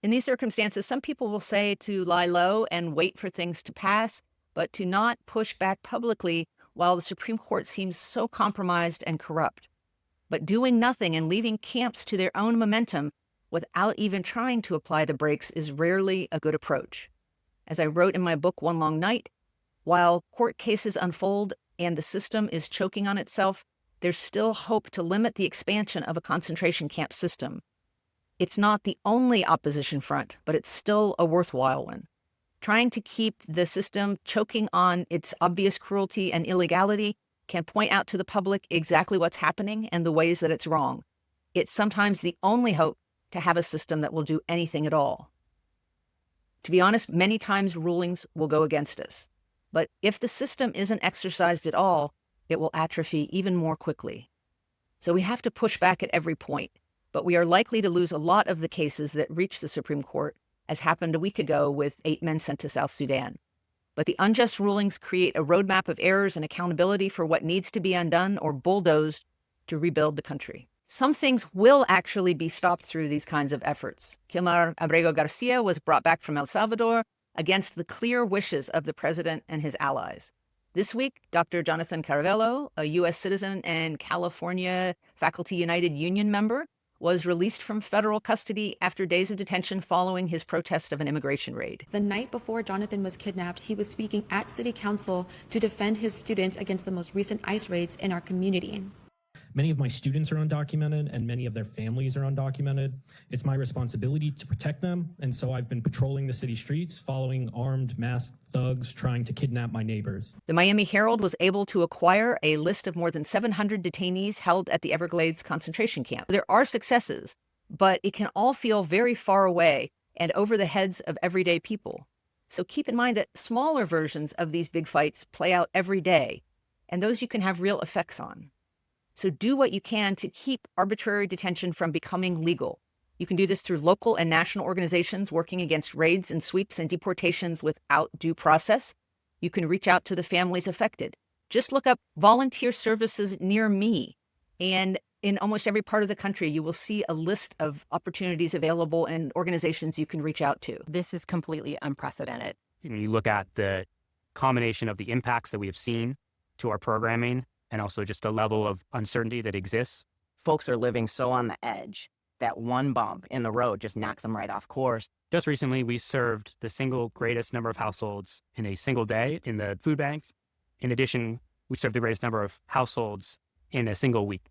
In these circumstances, some people will say to lie low and wait for things to pass, but to not push back publicly while the Supreme Court seems so compromised and corrupt. But doing nothing and leaving camps to their own momentum without even trying to apply the brakes is rarely a good approach. As I wrote in my book, One Long Night, while court cases unfold and the system is choking on itself, there's still hope to limit the expansion of a concentration camp system. It's not the only opposition front, but it's still a worthwhile one. Trying to keep the system choking on its obvious cruelty and illegality can point out to the public exactly what's happening and the ways that it's wrong. It's sometimes the only hope to have a system that will do anything at all. To be honest, many times rulings will go against us. But if the system isn't exercised at all, it will atrophy even more quickly. So we have to push back at every point, but we are likely to lose a lot of the cases that reach the Supreme Court, as happened a week ago with 8 men sent to South Sudan. But the unjust rulings create a roadmap of errors and accountability for what needs to be undone or bulldozed to rebuild the country. Some things will actually be stopped through these kinds of efforts. Kilmar Abrego Garcia was brought back from El Salvador against the clear wishes of the president and his allies. This week, Dr. Jonathan Caravelo, a U.S. citizen and California Faculty United Union member, was released from federal custody after days of detention following his protest of an immigration raid. The night before Jonathan was kidnapped, he was speaking at City Council to defend his students against the most recent ICE raids in our community. Many of my students are undocumented and many of their families are undocumented. It's my responsibility to protect them, and so I've been patrolling the city streets, following armed, masked thugs trying to kidnap my neighbors. The Miami Herald was able to acquire a list of more than 700 detainees held at the Everglades concentration camp. There are successes, but it can all feel very far away and over the heads of everyday people. So keep in mind that smaller versions of these big fights play out every day, and those you can have real effects on. So do what you can to keep arbitrary detention from becoming legal. You can do this through local and national organizations working against raids and sweeps and deportations without due process. You can reach out to the families affected. Just look up volunteer services near me. And in almost every part of the country, you will see a list of opportunities available and organizations you can reach out to. This is completely unprecedented. You look at the combination of the impacts that we have seen to our programming and also just the level of uncertainty that exists. Folks are living so on the edge that one bump in the road just knocks them right off course. Just recently, we served the single greatest number of households in a single day in the food bank. In addition, we served the greatest number of households in a single week.